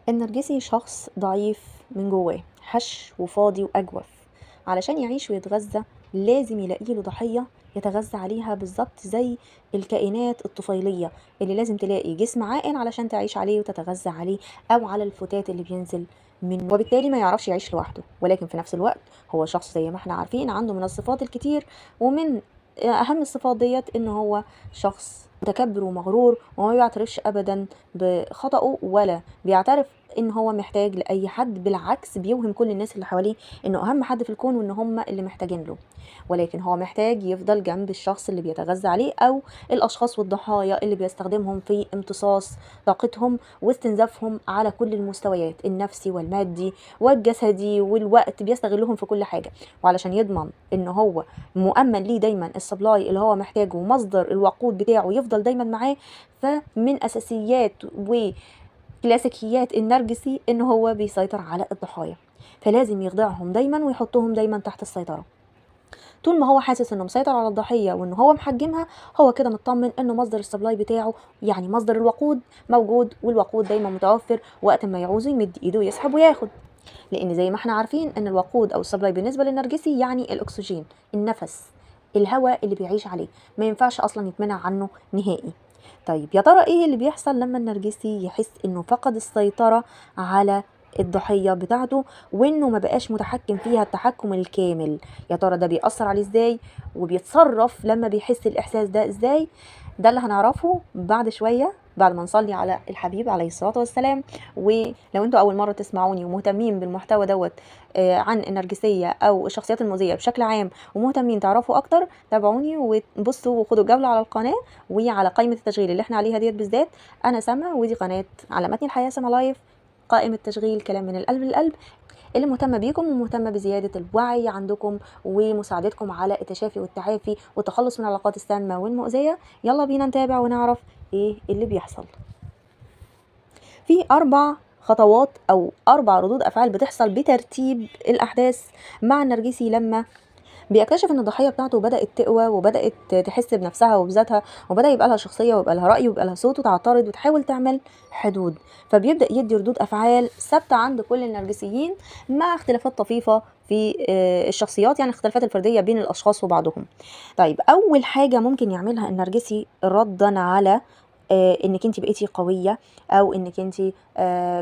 النرجسي شخص ضعيف من جواه، هش وفاضي وأجوف. علشان يعيش ويتغذى لازم يلاقي له ضحية يتغذى عليها، بالظبط زي الكائنات الطفيلية اللي لازم تلاقي جسم عاقل علشان تعيش عليه وتتغذى عليه، أو على الفتات اللي بينزل منه، وبالتالي ما يعرفش يعيش لوحده. ولكن في نفس الوقت هو شخص زي ما احنا عارفين عنده من الصفات الكتير، ومن أهم الصفات ديت إن هو شخص متكبر ومغرور، وما بيعترفش أبدا بخطأه ولا بيعترف ان هو محتاج لاي حد. بالعكس بيوهم كل الناس اللي حواليه انه اهم حد في الكون وان هم اللي محتاجين له، ولكن هو محتاج يفضل جنب الشخص اللي بيتغذى عليه او الاشخاص والضحايا اللي بيستخدمهم في امتصاص طاقتهم واستنزافهم على كل المستويات، النفسي والمادي والجسدي والوقت، بيستغلهم في كل حاجة. وعلشان يضمن ان هو مؤمن ليه دايما السبلاي اللي هو محتاجه ومصدر الوقود بتاعه يفضل دايما معاه، فمن اساسيات كلاسيكيات النرجسي ان هو بيسيطر على الضحايا، فلازم يخضعهم دايما ويحطهم دايما تحت السيطرة. طول ما هو حاسس انه مسيطر على الضحية وان هو محجمها، هو كده مطمن انه مصدر السبلاي بتاعه، يعني مصدر الوقود موجود، والوقود دايما متوفر، وقت ما يعوزه يمد ايده يسحب وياخد. لان زي ما احنا عارفين ان الوقود او السبلاي بالنسبة للنرجسي يعني الاكسجين، النفس، الهواء اللي بيعيش عليه، ما ينفعش اصلا يتمنع عنه نهائي. طيب يا ترى ايه اللي بيحصل لما النرجسي يحس انه فقد السيطرة على الضحية بتاعته، وانه ما بقاش متحكم فيها التحكم الكامل؟ يا ترى ده بيأثر عليه ازاي، وبيتصرف لما بيحس الاحساس ده ازاي؟ ده اللي هنعرفه بعد شوية، بعد ما نصلي على الحبيب عليه الصلاة والسلام. ولو انتوا اول مرة تسمعوني ومهتمين بالمحتوى دوت عن النرجسية او الشخصيات المؤذية بشكل عام، ومهتمين تعرفوا اكتر، تابعوني وبصوا وخدوا جولة على القناة وعلى قائمة التشغيل اللي احنا عليها ديت بالذات. انا سما، ودي قناة على متن الحياة سما لايف، قائمة تشغيل كلام من القلب للقلب، اللي مهتمة بيكم ومهتمة بزيادة الوعي عندكم ومساعدتكم على التشافي والتعافي والتخلص من العلاقات السامة والمؤذية. يلا بينا نتابع ونعرف ايه اللي بيحصل. في 4 خطوات او 4 ردود افعال بتحصل بترتيب الاحداث مع النرجسي لما بيكتشف ان الضحيه بتاعته بدات تقوى وبدات تحس بنفسها وبذاتها، وبدا يبقى لها شخصيه ويبقى لها راي ويبقى لها صوت، وتعترض وتحاول تعمل حدود. فبيبدا يدي ردود افعال ثابته عند كل النرجسيين، مع اختلافات طفيفه في الشخصيات، يعني اختلافات الفرديه بين الاشخاص وبعضهم. طيب اول حاجه ممكن يعملها النرجسي ردا على انك انت بقيتي قويه، او انك انت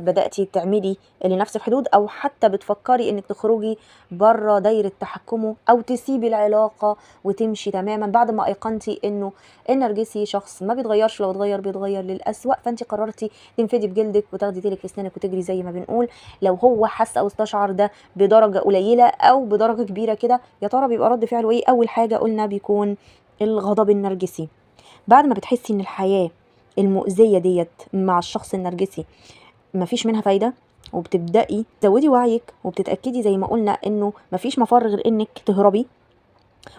بداتي تعملي لنفسك حدود، او حتى بتفكري انك تخرجي بره دايره تحكمه، او تسيبي العلاقه وتمشي تماما بعد ما ايقنتي انه النرجسي شخص ما بيتغيرش، لو اتغير بيتغير للاسوأ، فانت قررتي تنفدي بجلدك وتاخدي تيلك في اسنانك وتجري زي ما بنقول. لو هو حس او استشعر ده بدرجه قليله او بدرجه كبيره كده، يا ترى بيبقى رد فعله ايه؟ اول حاجه قلنا بيكون الغضب النرجسي. بعد ما بتحسي ان الحياه المؤذيه ديت مع الشخص النرجسي مفيش منها فايده، وبتبدأي تزودي وعيك وبتتأكدي زي ما قلنا انه مفيش مفر غير انك تهربي،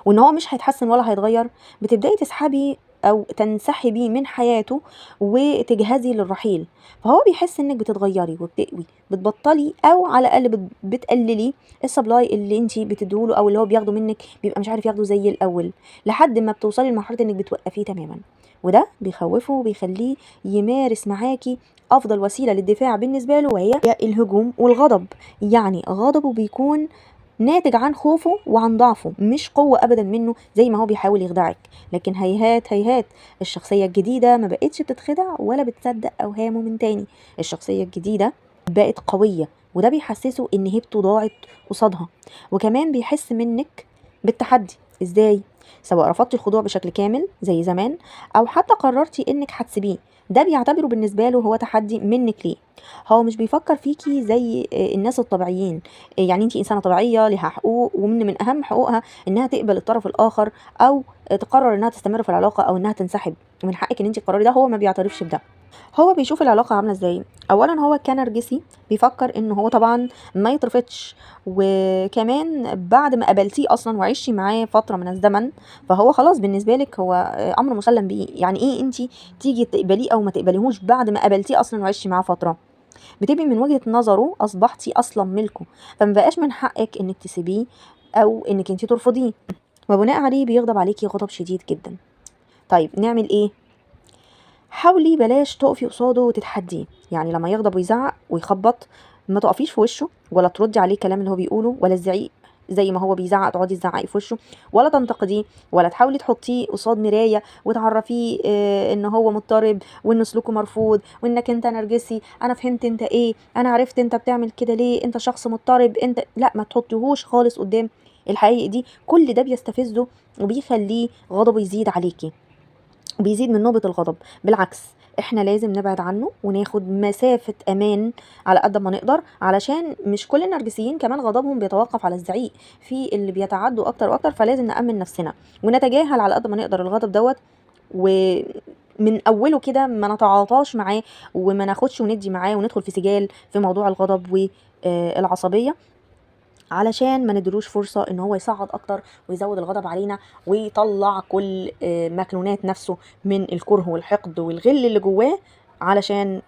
وان هو مش هيتحسن ولا هيتغير، بتبدأي تسحبي او تنسحبي من حياته وتجهزي للرحيل. فهو بيحس انك بتتغيري وبتقوي، بتبطلي او على الاقل بتقللي السبلاي اللي انت بتديهوله او اللي هو بياخده منك، بيبقى مش عارف ياخده زي الاول، لحد ما بتوصلي لمرحله انك بتوقفيه تماما. وده بيخوفه وبيخليه يمارس معاكي افضل وسيله للدفاع بالنسبه له، وهي الهجوم والغضب. يعني غضبه بيكون ناتج عن خوفه وعن ضعفه، مش قوة أبدا منه زي ما هو بيحاول يخدعك. لكن هيهات هيهات، الشخصية الجديدة ما بقتش بتتخدع ولا بتصدق أوهامه من تاني. الشخصية الجديدة بقت قوية، وده بيحسسه إن هيبته ضاعت قصادها. وكمان بيحس منك بالتحدي. إزاي؟ سواء رفضتي الخضوع بشكل كامل زي زمان، أو حتى قررتي إنك هتسيبيه، ده بيعتبره بالنسبة له هو تحدي منك ليه. هو مش بيفكر فيكي زي الناس الطبيعيين، يعني انت انسانه طبيعيه لها حقوق، ومن اهم حقوقها انها تقبل الطرف الاخر، او تقرر انها تستمر في العلاقه او انها تنسحب. من حقك ان انت تقرري ده، هو ما بيعترفش بده. هو بيشوف العلاقه عامله ازاي؟ اولا هو كنرجسي بيفكر انه هو طبعا ما يترفضش، وكمان بعد ما قابلتيه اصلا وعشتي معاه فتره من الزمن، فهو خلاص بالنسبه لك هو امر مسلم بيه. يعني ايه انت تيجي تقبليه او ما تقبليهوش بعد ما قابلتيه اصلا وعشتي معاه فتره؟ بتبقي من وجهة نظره أصبحتي أصلا ملكه، فما بقاش من حقك إنك تسيبيه أو إنك انتي ترفضيه، وبناء عليه بيغضب عليكي غضب شديد جدا. طيب نعمل إيه؟ حاولي بلاش تقفي قصاده وتتحديه، يعني لما يغضب ويزعق ويخبط ما تقفيش في وشه ولا تردي عليه الكلام اللي هو بيقوله، ولا الزعيق زي ما هو بيزعق تقعدي تزعقي في وشه، ولا تنتقديه، ولا تحاولي تحطيه قصاد مرايه وتعرفيه ان هو مضطرب وان سلوكه مرفوض وانك انت نرجسي، انا فهمت انت ايه، انا عرفت انت بتعمل كده ليه، انت شخص مضطرب انت. لا، ما تحطيهوش خالص قدام الحقيقي دي، كل ده بيستفزه وبيخليه غضبه يزيد عليكي، بيزيد من نوبة الغضب. بالعكس، احنا لازم نبعد عنه وناخد مسافة امان على قد ما نقدر، علشان مش كل النرجسيين كمان غضبهم بيتوقف على الزعيق، في اللي بيتعدوا اكتر واكتر، فلازم نأمن نفسنا ونتجاهل على قد ما نقدر الغضب دوت، ومن اوله كده ما نتعاطاش معاه وما ناخدش وندي معاه وندخل في سجال في موضوع الغضب والعصبية، علشان ما ندلوش فرصة ان هو يصعد اكتر ويزود الغضب علينا ويطلع كل مكنونات نفسه من الكره والحقد والغل اللي جواه علشان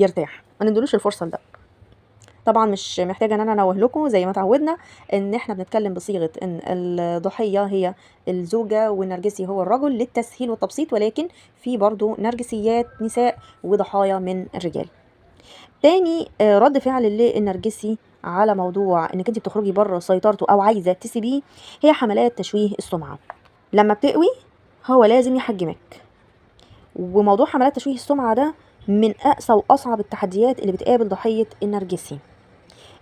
يرتاح. ما ندلوش الفرصة لده. طبعا مش محتاجة ان انا انوه لكم زي ما تعودنا ان احنا بنتكلم بصيغة ان الضحية هي الزوجة والنرجسي هو الرجل للتسهيل والتبسيط، ولكن في برضو نرجسيات نساء وضحايا من الرجال. تاني رد فعل للنرجسي على موضوع انك انت بتخرجي بره سيطرته او عايزه تسيبيه، هي حملات تشويه السمعه. لما بتقوي هو لازم يحجمك، وموضوع حملات تشويه السمعه ده من اقسى واصعب التحديات اللي بتقابل ضحيه النرجسي،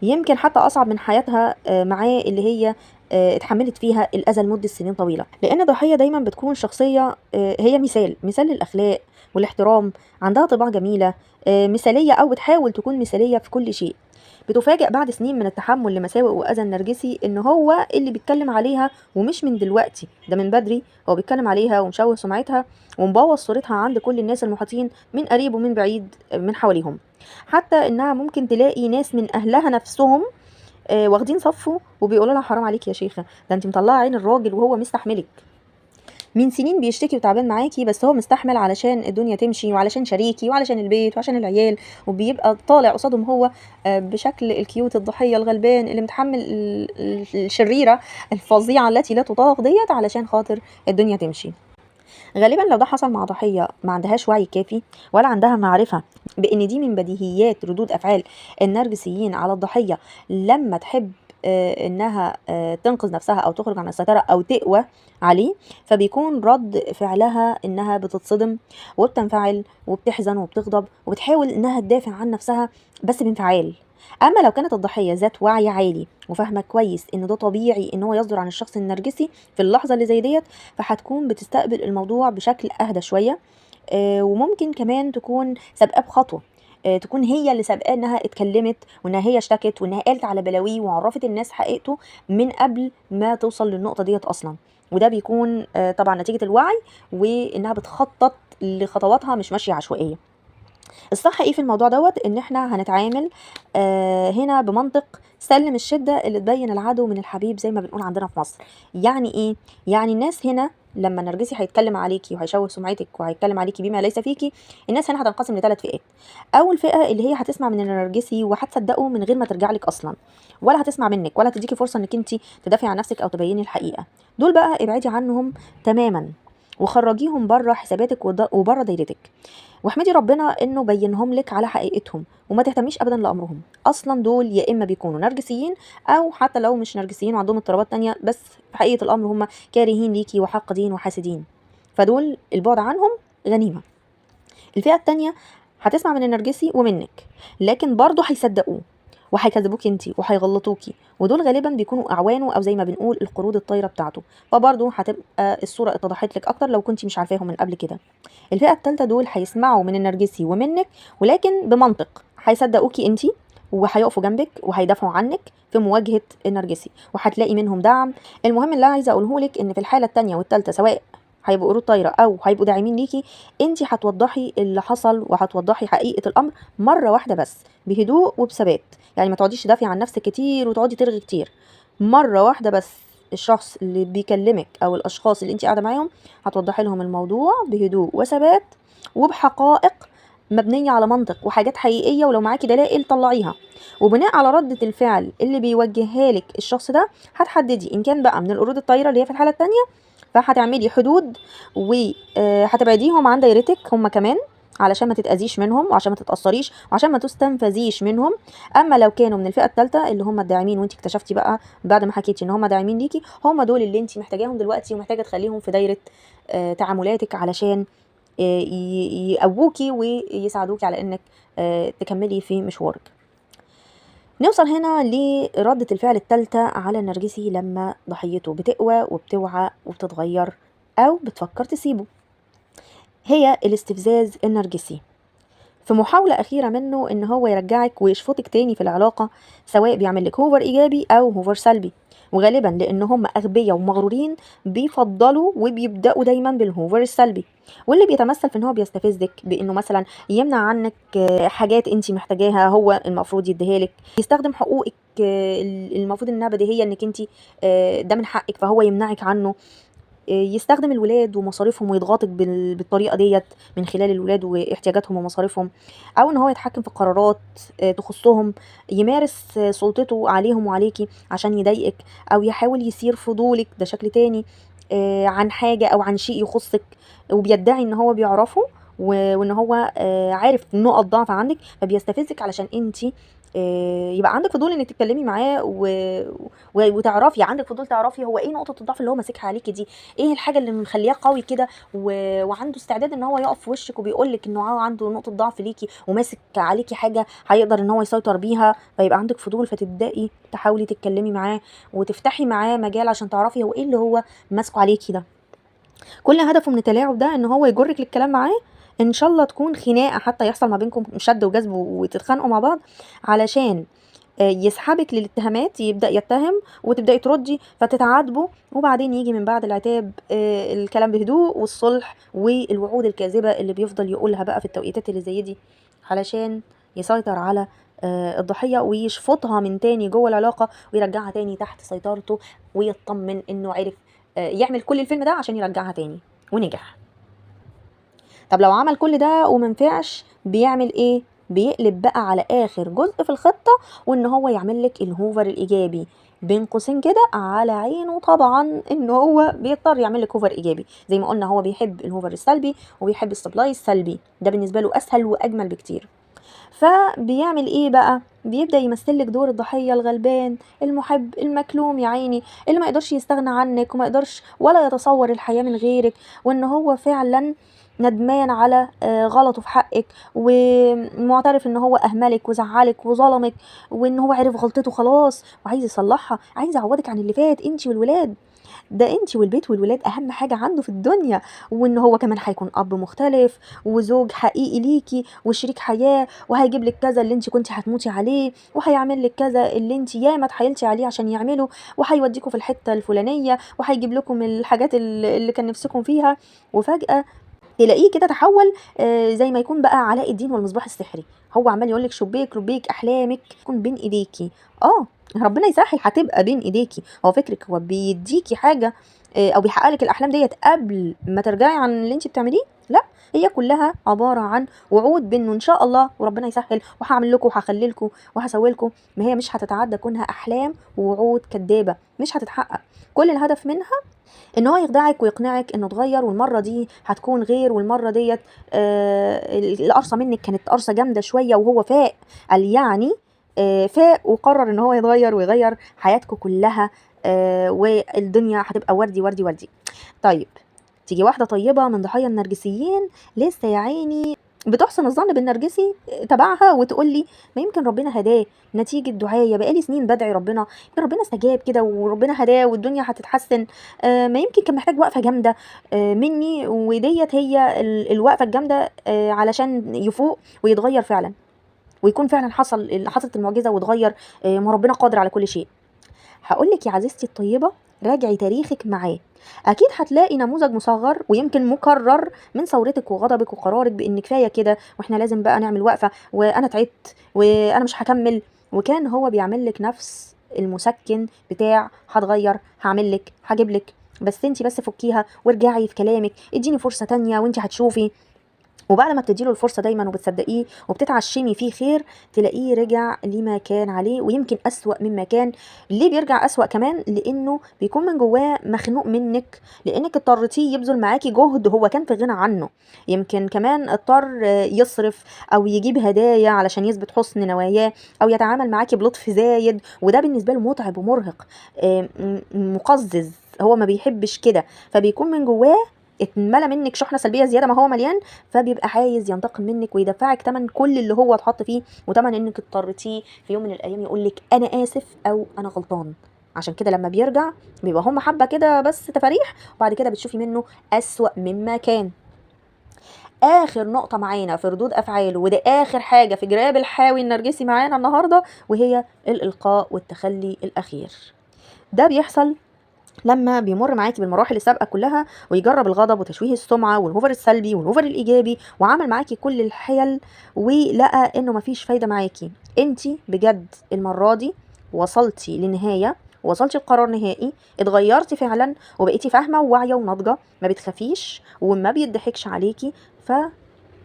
يمكن حتى اصعب من حياتها معاه اللي هي اتحملت فيها الاذى لمده سنين طويله، لان الضحيه دايما بتكون شخصيه هي مثال للاخلاق والاحترام، عندها طباع جميله مثاليه او بتحاول تكون مثاليه في كل شيء. بتفاجأ بعد سنين من التحمل لمساوئ وأذى النرجسي إن هو اللي بيتكلم عليها، ومش من دلوقتي، ده من بدري هو بيتكلم عليها ومشوه سمعتها ومبوظ صورتها عند كل الناس المحيطين من قريب ومن بعيد من حواليهم، حتى إنها ممكن تلاقي ناس من أهلها نفسهم واخدين صفه وبيقولوا لها حرام عليك يا شيخة، ده انت مطلعه عين الراجل وهو مستحملك من سنين، بيشتكي وتعبان معاكي بس هو مستحمل علشان الدنيا تمشي وعلشان شريكي وعلشان البيت وعشان العيال، وبيبقى طالع قصادهم هو بشكل الكيوت الضحية الغلبان اللي متحمل الشريرة الفظيعة التي لا تطاق ديت علشان خاطر الدنيا تمشي. غالبا لو ده حصل مع ضحية ما عندهاش وعي كافي ولا عندها معرفة بان دي من بديهيات ردود افعال النرجسيين على الضحية لما تحب انها تنقذ نفسها او تخرج عن السيطرة او تقوى عليه، فبيكون رد فعلها انها بتتصدم وبتنفعل وبتحزن وبتغضب وبتحاول انها تدافع عن نفسها بس بانفعال. اما لو كانت الضحية ذات وعي عالي وفاهمة كويس ان ده طبيعي ان هو يصدر عن الشخص النرجسي في اللحظة اللي زي ديت، فهتكون بتستقبل الموضوع بشكل اهدى شوية، وممكن كمان تكون سابقاه بخطوه، تكون هي اللي سابقاه انها اتكلمت وانها هي اشتكت وانها قالت على بلاويه وعرفت الناس حقيقته من قبل ما توصل للنقطه ديت اصلا، وده بيكون طبعا نتيجه الوعي وانها بتخطط لخطواتها مش ماشيه عشوائيه. الصح ايه في الموضوع دوت ان احنا هنتعامل هنا بمنطق سلم الشدة اللي تبين العدو من الحبيب زي ما بنقول عندنا في مصر. يعني ايه؟ يعني الناس هنا لما النرجسي هيتكلم عليكي وهيشوه سمعتك وهيتكلم عليكي بما ليس فيكي، الناس هنا هتنقسم ل3 فئات. اول فئة اللي هي هتسمع من النرجسي وهتصدقه من غير ما ترجع لك اصلا، ولا هتسمع منك ولا هتديكي فرصة انك انت تدافعي عن نفسك او تبيني الحقيقة. دول بقى ابعدي عنهم تماما وخرجيهم بره حساباتك وبره دايرتك، واحمدي ربنا انه بينهم لك على حقيقتهم وما تهتميش ابدا لامرهم. اصلا دول يا اما بيكونوا نرجسيين او حتى لو مش نرجسيين وعندهم اضطرابات تانية، بس في حقيقة الامر هم كارهين ليكي وحاقدين وحاسدين، فدول البعد عنهم غنيمة. الفئة التانية هتسمع من النرجسي ومنك، لكن برضه هيصدقوه وهيكذبوك انتي وهيغلطوكي، ودول غالبا بيكونوا اعوانه او زي ما بنقول القرود الطايره بتاعته، فبرضه هتبقى الصوره اتضحت لك اكتر لو كنتي مش عارفاهم من قبل كده. الفئه الثالثه دول هيسمعوا من النرجسي ومنك ولكن بمنطق، هيصدقوكي انتي وهيقفوا جنبك وهيدافعوا عنك في مواجهه النرجسي وهتلاقي منهم دعم. المهم اللي عايزه اقوله لك ان في الحاله الثانيه والثالثه سواء هيبقوا قرود طايره او هيبقوا داعمين ليكي، انت هتوضحي اللي حصل وهتوضحي حقيقه الامر مره واحده بس بهدوء وبثبات، يعني ما تقعديش تدافعي عن نفسك كتير وتقعدي ترغي كتير، مره واحده بس الشخص اللي بيكلمك او الاشخاص اللي انت قاعده معاهم هتوضحي لهم الموضوع بهدوء وثبات وبحقائق مبنيه على منطق وحاجات حقيقيه، ولو معاكي دلائل طلعيها، وبناء على ردة الفعل اللي بيوجهها لك الشخص ده هتحددي ان كان بقى من القرود الطايره اللي هي في الحاله الثانيه فهتعملي حدود وهتبعديهم عن دايرتك هم كمان، علشان ما تتأذيش منهم وعشان ما تتأثريش وعشان ما تستنفذيش منهم. اما لو كانوا من الفئة الثالثة اللي هم الداعمين، وانت اكتشفتي بقى بعد ما حكيتي ان هم داعمين ليكي، هم دول اللي انت محتاجاهم دلوقتي ومحتاجة تخليهم في دايرة تعاملاتك، علشان يقووكي ويساعدوكي على انك تكملي في مشوارك. نوصل هنا لردة الفعل الثالثة على النرجسي لما ضحيته بتقوى وبتوعى وبتتغير أو بتفكر تسيبه، هي الاستفزاز النرجسي. في محاولة أخيرة منه إن هو يرجعك ويشفطك تاني في العلاقة، سواء بيعملك هوفر إيجابي أو هوفر سلبي، وغالبا لأن هم أغبياء ومغرورين بيفضلوا وبيبدأوا دايما بالهوفر السلبي، واللي بيتمثل في إن هو بيستفزك بإنه مثلا يمنع عنك حاجات انت محتاجاها هو المفروض يديها لك، يستخدم حقوقك المفروض انها بديهية انك انت ده من حقك فهو يمنعك عنه، يستخدم الولاد ومصاريفهم ويضغطك بالطريقه ديت من خلال الولاد واحتياجاتهم ومصاريفهم، او ان هو يتحكم في قرارات تخصهم، يمارس سلطته عليهم وعليكي عشان يضايقك، او يحاول يثير فضولك ده شكل تاني عن حاجه او عن شيء يخصك، وبيدعي ان هو بيعرفه وان هو عارف نقط ضعف عندك، فبيستفزك علشان انت يبقى عندك فضول انك تتكلمي معاه وتعرفي، عندك فضول تعرفي هو ايه نقطه الضعف اللي هو ماسكها عليكي دي، ايه الحاجه اللي مخلياه قوي كده وعنده استعداد ان هو يقف في وشك وبيقول لك انه عنده نقطه ضعف ليكي وماسك عليكي حاجه هيقدر ان هو يسيطر بيها، فيبقى عندك فضول فتبداي تحاولي تتكلمي معاه وتفتحي معاه مجال عشان تعرفي هو ايه اللي هو ماسكه عليكي ده. كل هدفه من التلاعب ده ان هو يجرك للكلام معاه، ان شاء الله تكون خناقه حتى يحصل ما بينكم شد وجذب وتتخانقوا مع بعض، علشان يسحبك للاتهامات، يبدأ يتهم وتبدأي تردي فتتعاتبوا، وبعدين يجي من بعد العتاب الكلام بهدوء والصلح والوعود الكاذبة اللي بيفضل يقولها بقى في التوقيتات اللي زي دي، علشان يسيطر على الضحية ويشفطها من تاني جوه العلاقة ويرجعها تاني تحت سيطرته، ويطمن انه عرف يعمل كل الفيلم ده عشان يرجعها تاني ونجح. طب لو عمل كل ده ومنفعش بيعمل ايه؟ بيقلب بقى على اخر جزء في الخطة، وان هو يعمل لك الهوفر الايجابي، بين قوسين كده على عينه طبعا ان هو بيضطر يعمل لك هوفر ايجابي، زي ما قلنا هو بيحب الهوفر السلبي وبيحب السبلاي السلبي، ده بالنسبة له اسهل واجمل بكتير. فبيعمل ايه بقى؟ بيبدأ يمثل لك دور الضحية الغلبان المحب المكلوم يا عيني، اللي ما يقدرش يستغنى عنك وما يقدرش ولا يتصور الحياة من غيرك، وان هو فعلا ندمان على غلطه في حقك، ومعترف ان هو اهملك وزعلك وظلمك، وان هو عرف غلطته خلاص وعايز يصلحها، عايز يعوضك عن اللي فات انت والولاد، ده انت والبيت والولاد اهم حاجة عنده في الدنيا، وان هو كمان هيكون اب مختلف وزوج حقيقي ليكي وشريك حياة، وهيجيب لك كذا اللي انت كنت هتموتي عليه، وهيعمل لك كذا اللي انت ياما اتحايلتي عليه عشان يعمله، وهيوديكوا في الحتة الفلانية، وهيجيب لكم الحاجات اللي كان نفسكم فيها، وفجأة تلاقيه كده تحول زي ما يكون بقى علاء الدين والمصباح السحري، هو عمال يقول لك شبيك لبيك احلامك تكون بين ايديكي. ربنا يسهل هتبقى بين ايديكي، هو فكرك هو بيديكي حاجه او بيحقق لك الاحلام ديت قبل ما ترجعي عن اللي انت بتعمليه، لا، هي كلها عباره عن وعود بانه ان شاء الله وربنا يسهل وهعمل لكم وهخلي لكم وهسوي لكم، ما هي مش هتتعدى كونها احلام ووعود كدابه مش هتتحقق. كل الهدف منها ان هو يخدعك ويقنعك انه اتغير والمره دي هتكون غير، والمره ديت القرصه منك كانت قرصه جامده شويه وهو فاق، قال يعني فاق وقرر ان هو يتغير ويغير حياتكم كلها، والدنيا هتبقى وردي وردي وردي. طيب تيجي واحده طيبه من ضحايا النرجسيين لسه يا عيني بتحسن الظن بالنرجسي تبعها وتقول لي ما يمكن ربنا هداه نتيجة دعاية بقالي سنين بدعي ربنا، يمكن ربنا استجاب كده وربنا هداه والدنيا هتتحسن، ما يمكن كان محتاج وقفة جامدة مني، وديت هي الوقفة الجامدة علشان يفوق ويتغير فعلا ويكون فعلا حصلت المعجزة واتغير، ما ربنا قادر على كل شيء. هقولك يا عزيزتي الطيبة راجعي تاريخك معاه، اكيد هتلاقي نموذج مصغر ويمكن مكرر من ثورتك وغضبك وقرارك بان كفايه كده واحنا لازم بقى نعمل وقفه وانا تعبت وانا مش هكمل، وكان هو بيعمل لك نفس المسكن بتاع هتغير هعمل لك هجيب لك، بس انت بس فكيها وارجعي في كلامك اديني فرصه تانية وانت هتشوفي، وبعد ما بتديله الفرصة دايما وبتصدقيه وبتتعشمي فيه خير، تلاقيه رجع لما كان عليه ويمكن أسوأ مما كان. ليه بيرجع أسوأ كمان؟ لأنه بيكون من جواه مخنوق منك، لأنك اضطرتيه يبذل معاكي جهد هو كان في غنى عنه. يمكن كمان اضطر يصرف أو يجيب هدايا علشان يثبت حسن نواياه، أو يتعامل معاكي بلطف زايد، وده بالنسبة له متعب ومرهق، مقزز. هو ما بيحبش كده، فبيكون من جواه اتملى منك شحنة سلبية زيادة ما هو مليان، فبيبقى عايز ينتقم منك ويدفعك تمن كل اللي هو اتحط فيه، وتمن انك اضطرتيه في يوم من الايام يقولك انا اسف او انا غلطان. عشان كده لما بيرجع بيبقى هم حبة كده بس تفاريح، وبعد كده بتشوفي منه أسوأ مما كان. اخر نقطة معانا في ردود افعاله، وده اخر حاجة في جراب الحاوي النرجسي معانا النهاردة، وهي الالقاء والتخلي الاخير. ده بيحصل لما بيمر معاكي بالمراحل السابقه كلها، ويجرب الغضب وتشويه السمعه والهوفر السلبي والهوفر الايجابي، وعمل معاكي كل الحيل ولقى انه مفيش فايده معاكي. انتي بجد المره دي وصلتي لنهايه، وصلتي لقرار نهائي، اتغيرتي فعلا وبقيتي فاهمه وواعيه وناضجه، ما بتخافيش وما بيضحكش عليكي.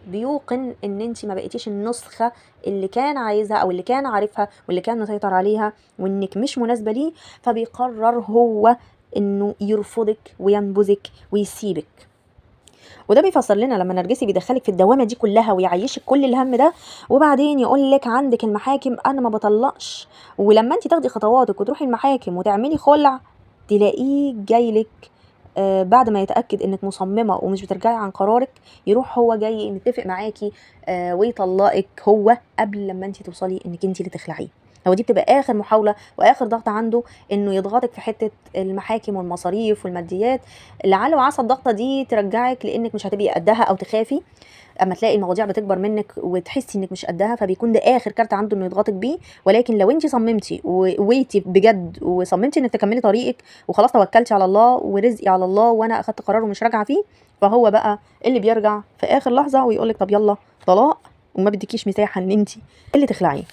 بيوقن ان انت ما بقيتيش النسخه اللي كان عايزها او اللي كان عارفها واللي كان مسيطر عليها، وانك مش مناسبه ليه. فبيقرر هو انه يرفضك وينبذك ويسيبك. وده بيفسر لنا لما النرجسي بيدخلك في الدوامه دي كلها ويعيشك كل الهم ده، وبعدين يقول لك عندك المحاكم انا ما بطلقش، ولما انت تاخدي خطواتك وتروحي المحاكم وتعملي خلع، تلاقيه جايلك بعد ما يتأكد انك مصممة ومش بترجعي عن قرارك، يروح هو جاي يتفق معاكي ويطلقك هو قبل لما انت توصلي انك انت اللي تخلعيه. هو دي بتبقى اخر محاولة واخر ضغط عنده، انه يضغطك في حتة المحاكم والمصاريف والماديات، لعل وعسى الضغطة دي ترجعك لانك مش هتبقي قدها او تخافي اما تلاقي المواضيع بتكبر منك وتحسي انك مش قدها. فبيكون ده اخر كارت عنده انه يضغطك بيه. ولكن لو انت صممتي وويتي بجد وصممتي انك تكملي طريقك وخلاص توكلتي على الله ورزقي على الله وانا اخدت قرار ومش راجعه فيه، فهو بقى اللي بيرجع في اخر لحظه ويقولك طب يلا طلاق، وما بدكيش مساحه ان انت اللي تخلعيه.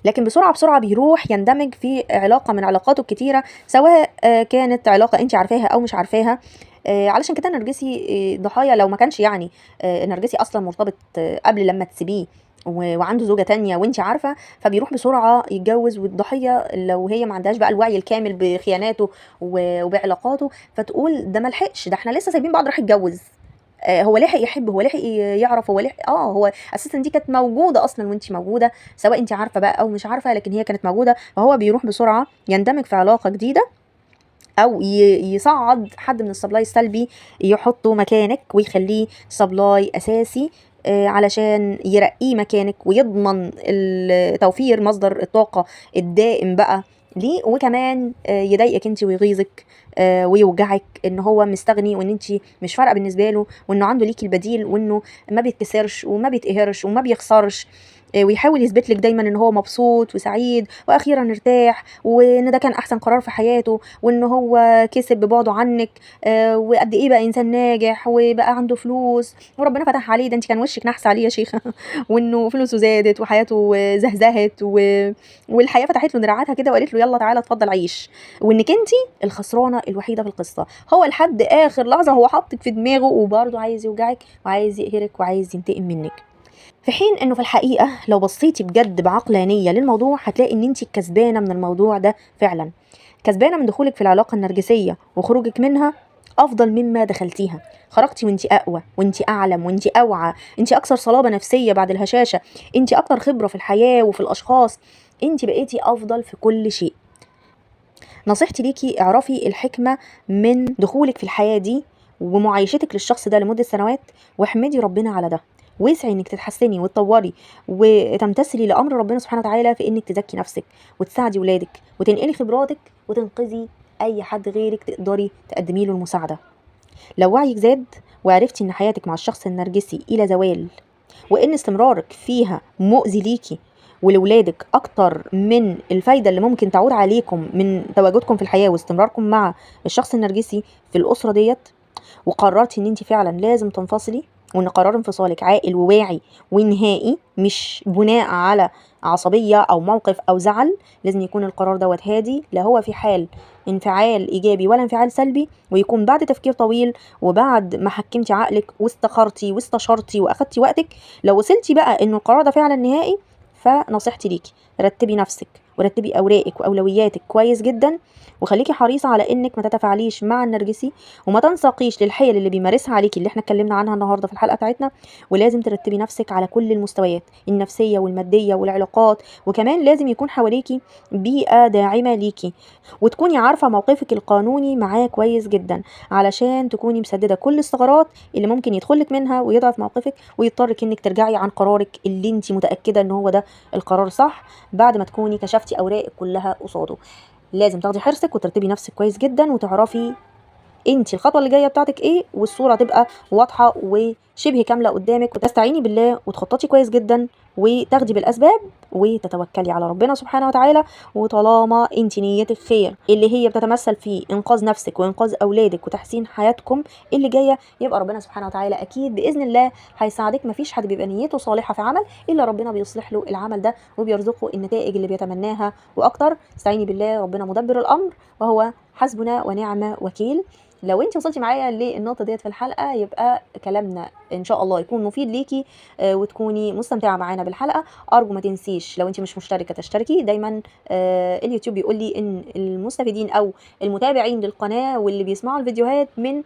لكن بسرعه بسرعه بيروح يندمج في علاقه من علاقاته الكتيره، سواء كانت علاقه انت عارفاها او مش عارفاها. علشان كده النرجسي ضحايا، لو ما كانش يعني النرجسي اصلا مرتبط قبل لما تسيبيه وعنده زوجة تانية وانت عارفة، فبيروح بسرعة يتجوز. والضحية لو هي ما عندهاش بقى الوعي الكامل بخياناته وبعلاقاته، فتقول ده ملحقش، ده احنا لسه سايبين بعض راح يتجوز. هو لحق يحب، هو لحق يعرف، هو لحق هو اساسا دي كانت موجوده اصلا وانت موجوده، سواء انت عارفه بقى او مش عارفه، لكن هي كانت موجوده. فهو بيروح بسرعه يندمج في علاقه جديده، او يصعد حد من السبلاي السلبي يحطه مكانك ويخليه سبلاي اساسي، علشان يرقيه مكانك ويضمن توفير مصدر الطاقة الدائم بقى ليه. وكمان يضايقك انت ويغيظك ويوجعك ان هو مستغني وان انت مش فارقه بالنسبه له، وانه عنده ليكي البديل، وانه ما بيتكسرش وما بيتقهرش وما بيخسرش. ويحاول يثبت لك دايما ان هو مبسوط وسعيد واخيرا ارتاح، وان ده كان احسن قرار في حياته، وان هو كسب ببعده عنك، وقد ايه بقى انسان ناجح وبقى عنده فلوس وربنا فتح عليه، ده انت كان وشك نحس عليه يا شيخه وانه فلوسه زادت وحياته زهزهت والحياه فتحت له دراعاتها كده وقالت له يلا تعالى اتفضل عيش، وانك انت الخسرانه الوحيده في القصه. هو لحد اخر لحظه هو حاطك في دماغه وبرضه عايز يوجعك وعايز يقهرك وعايز ينتقم منك. في حين انه في الحقيقة لو بصيتي بجد بعقلانية للموضوع هتلاقي ان انت كسبانة من الموضوع ده فعلا، كسبانة من دخولك في العلاقة النرجسية وخروجك منها افضل مما دخلتيها. خرجتي وانت اقوى وانت اعلم وانت اوعى، انت اكثر صلابة نفسية بعد الهشاشة، انت اكثر خبرة في الحياة وفي الاشخاص، انت بقيتي افضل في كل شيء. نصيحتي ليكي اعرفي الحكمة من دخولك في الحياة دي ومعايشتك للشخص ده لمدة سنوات، واحمدي ربنا على ده، واسعي انك تتحسني وتطوري وتمتثلي لامر ربنا سبحانه وتعالى في انك تزكي نفسك وتساعدي ولادك وتنقلي خبراتك وتنقذي اي حد غيرك تقدري تقدمي له المساعده. لو وعيك زاد وعرفتي ان حياتك مع الشخص النرجسي الى زوال، وان استمرارك فيها مؤذي ليكي ولولادك اكتر من الفايده اللي ممكن تعود عليكم من تواجدكم في الحياه واستمراركم مع الشخص النرجسي في الاسره ديت، وقررتي ان انت فعلا لازم تنفصلي، وان قرار انفصالك عاقل وواعي ونهائي، مش بناء على عصبية او موقف او زعل. لازم يكون القرار دوت هادي، لا هو في حال انفعال ايجابي ولا انفعال سلبي، ويكون بعد تفكير طويل وبعد ما حكمتي عقلك واستخرتي واستشرتي واخدتي وقتك. لو وصلتي بقى ان القرار ده فعلا نهائي، فنصيحتي ليكي رتبي نفسك ورتبي اوراقك واولوياتك كويس جدا، وخليكي حريصه على انك ما تتفاعليش مع النرجسي وما تنساقيش للحيل اللي بيمارسها عليكي اللي احنا اتكلمنا عنها النهارده في الحلقه بتاعتنا. ولازم ترتبي نفسك على كل المستويات النفسيه والماديه والعلاقات، وكمان لازم يكون حواليكي بيئه داعمه ليكي، وتكوني عارفه موقفك القانوني معاه كويس جدا، علشان تكوني مسدده كل الثغرات اللي ممكن يدخلك منها ويضعف موقفك ويضطرك انك ترجعي عن قرارك اللي انت متاكده ان هو ده القرار صح، بعد ما تكوني كشفتي اوراقك كلها قصاده. لازم تاخدي حرصك وترتبي نفسك كويس جدا، وتعرفي انت الخطوه اللي جايه بتاعتك ايه، والصوره تبقى واضحه وشبه كامله قدامك، وتستعيني بالله وتخططي كويس جدا وتاخدي بالاسباب وتتوكلي على ربنا سبحانه وتعالى. وطالما انت نيتك خير اللي هي بتتمثل في انقاذ نفسك وانقاذ اولادك وتحسين حياتكم اللي جايه، يبقى ربنا سبحانه وتعالى اكيد باذن الله هيساعدك. مفيش حد بيبقى نيته صالحه في عمل الا ربنا بيصلح له العمل ده وبيرزقه النتائج اللي بيتمناها واكتر. استعيني بالله، ربنا مدبر الامر وهو حسبنا ونعم وكيل. لو انت وصلتي معايا للنقطه ديت في الحلقه، يبقى كلامنا ان شاء الله يكون مفيد ليكي، وتكوني مستمتعه معانا بالحلقه. ارجو ما تنسيش لو انت مش مشتركه تشتركي دايما. اليوتيوب بيقول لي ان المستفيدين او المتابعين للقناه واللي بيسمعوا الفيديوهات من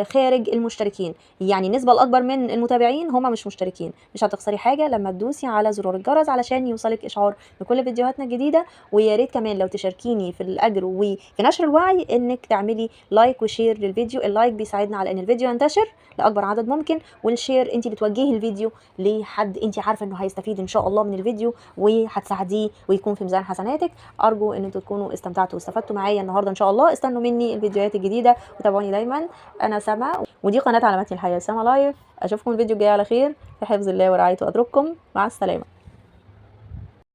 خارج المشتركين، يعني النسبة الأكبر من المتابعين هما مش مشتركين. مش هتخسري حاجة لما تدوسي على زرار الجرس علشان يوصلك إشعار بكل فيديوهاتنا الجديدة. ويا ريت كمان لو تشاركيني في الأجر وفي نشر الوعي إنك تعملي لايك وشير للفيديو. اللايك بيساعدنا على إن الفيديو ينتشر لأكبر عدد ممكن، والشير أنت بتوجهي الفيديو لحد أنت عارفة إنه هيستفيد إن شاء الله من الفيديو وهتساعديه ويكون في ميزان حسناتك. أرجو إن انتوا تكونوا استمتعتوا واستفدتوا معايا النهارده إن شاء الله. استنوا مني الفيديوهات الجديدة وتابعوني دايما. أنا سما، ودي قناة علامات الحياة سما لايف. أشوفكم الفيديو الجاي على خير، في حفظ الله ورعايته أترككم. مع السلامة.